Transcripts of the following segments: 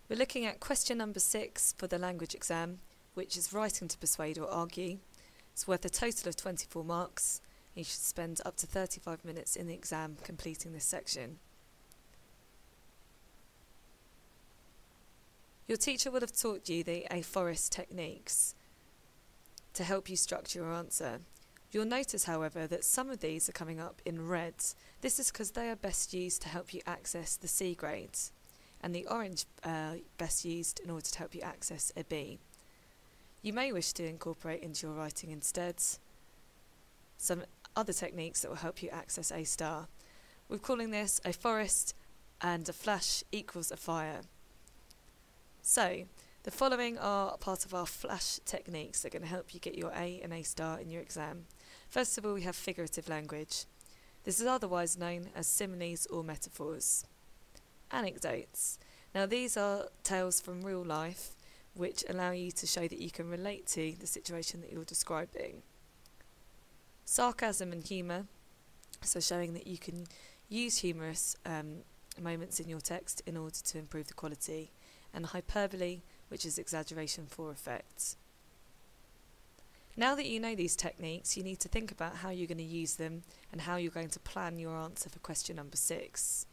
We're looking at question number 6 for the language exam, which is writing to persuade or argue. It's worth a total of 24 marks. You should spend up to 35 minutes in the exam completing this section. Your teacher will have taught you the aphorist techniques to help you structure your answer. You'll notice, however, that some of these are coming up in red. This is because they are best used to help you access the C grades, and the orange best used in order to help you access a B. You may wish to incorporate into your writing instead some other techniques that will help you access A star. We're calling this a forest and a flash equals a fire. So, the following are part of our flash techniques that are going to help you get your A and A star in your exam. First of all, we have figurative language. This is otherwise known as similes or metaphors. Anecdotes. Now these are tales from real life which allow you to show that you can relate to the situation that you're describing. Sarcasm and humour, so showing that you can use humorous moments in your text in order to improve the quality. And hyperbole, which is exaggeration for effect. Now that you know these techniques, you need to think about how you're going to use them and how you're going to plan your answer for question number 6.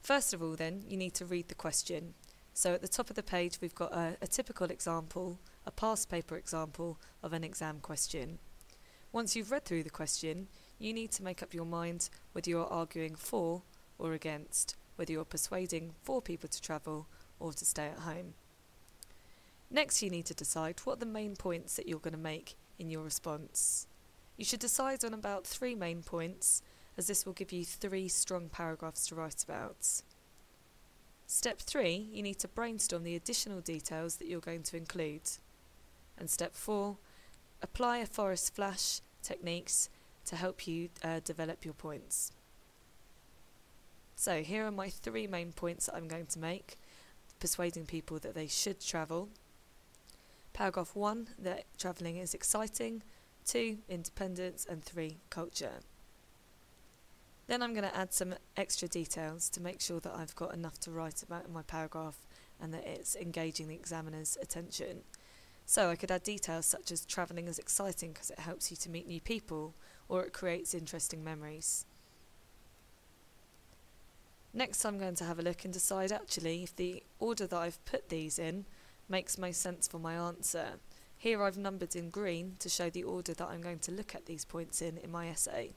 First of all then, you need to read the question. So at the top of the page we've got a typical example, a past paper example of an exam question. Once you've read through the question, you need to make up your mind whether you're arguing for or against, whether you're persuading 4 people to travel or to stay at home. Next, you need to decide what are the main points that you're going to make in your response. You should decide on about 3 main points, as this will give you 3 strong paragraphs to write about. Step 3, you need to brainstorm the additional details that you're going to include. And step 4, apply a forest flash techniques to help you develop your points. So here are my 3 main points that I'm going to make. Persuading people that they should travel. Paragraph 1, that travelling is exciting. 2, independence. And 3, culture. Then I'm going to add some extra details to make sure that I've got enough to write about in my paragraph and that it's engaging the examiner's attention. So I could add details such as travelling is exciting because it helps you to meet new people, or it creates interesting memories. Next I'm going to have a look and decide actually if the order that I've put these in makes most sense for my answer. Here I've numbered in green to show the order that I'm going to look at these points in my essay.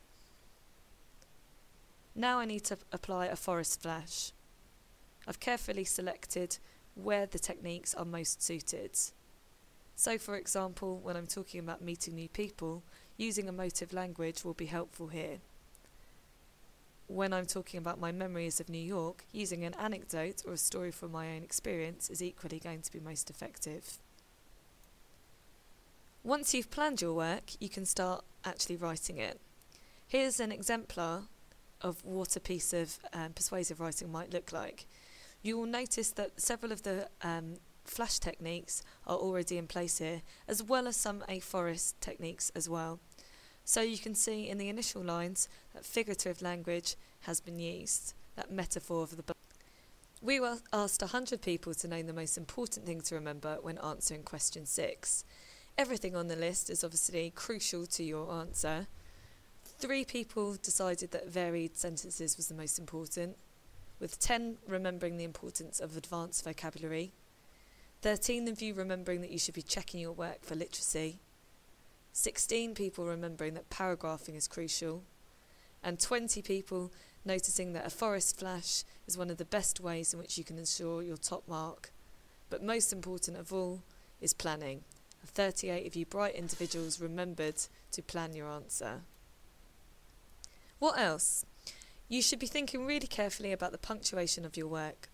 Now I need to apply a forest flash. I've carefully selected where the techniques are most suited. So for example, when I'm talking about meeting new people, using emotive language will be helpful here. When I'm talking about my memories of New York, using an anecdote or a story from my own experience is equally going to be most effective. Once you've planned your work, you can start actually writing it. Here's an exemplar of what a piece of persuasive writing might look like. You will notice that several of the flash techniques are already in place here, as well as some aphorist techniques as well. So you can see in the initial lines that figurative language has been used, that metaphor of the book. We were asked 100 people to name the most important thing to remember when answering question 6. Everything on the list is obviously crucial to your answer. 3 people decided that varied sentences was the most important, with 10 remembering the importance of advanced vocabulary, 13 of you remembering that you should be checking your work for literacy, 16 people remembering that paragraphing is crucial, and 20 people noticing that a forest flash is one of the best ways in which you can ensure your top mark. But most important of all is planning. 38 of you bright individuals remembered to plan your answer. What else? You should be thinking really carefully about the punctuation of your work.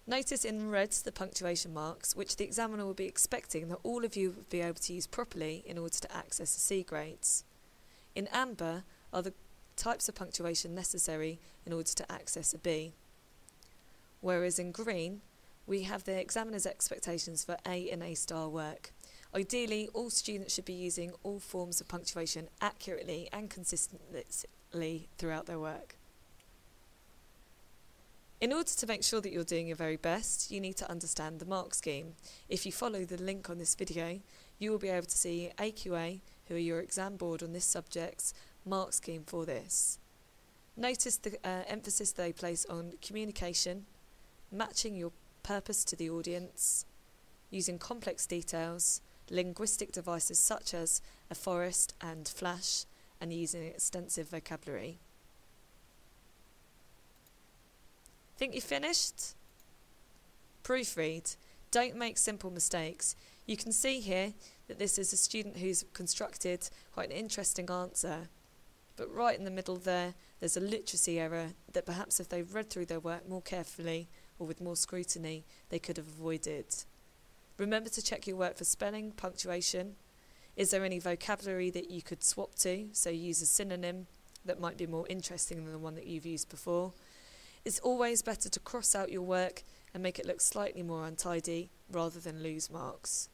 Notice in red the punctuation marks, which the examiner will be expecting that all of you will be able to use properly in order to access the C grades. In amber are the types of punctuation necessary in order to access a B. Whereas in green, we have the examiner's expectations for A and A star work. Ideally, all students should be using all forms of punctuation accurately and consistently throughout their work. In order to make sure that you're doing your very best, you need to understand the mark scheme. If you follow the link on this video, you will be able to see AQA, who are your exam board on this subject's mark scheme for this. Notice the emphasis they place on communication, matching your purpose to the audience, using complex details, linguistic devices such as a forest and flash, and using extensive vocabulary. Think you've finished? Proofread. Don't make simple mistakes. You can see here that this is a student who's constructed quite an interesting answer, but right in the middle there's a literacy error that perhaps if they've read through their work more carefully or with more scrutiny, they could have avoided. Remember to check your work for spelling, punctuation. Is there any vocabulary that you could swap to, so use a synonym that might be more interesting than the one that you've used before? It's always better to cross out your work and make it look slightly more untidy rather than lose marks.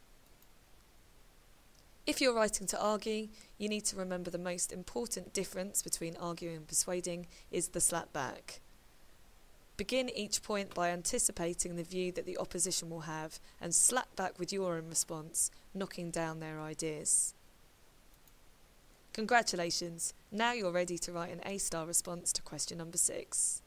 If you're writing to argue, you need to remember the most important difference between arguing and persuading is the slap back. Begin each point by anticipating the view that the opposition will have and slap back with your own response, knocking down their ideas. Congratulations, now you're ready to write an A-star response to question number 6.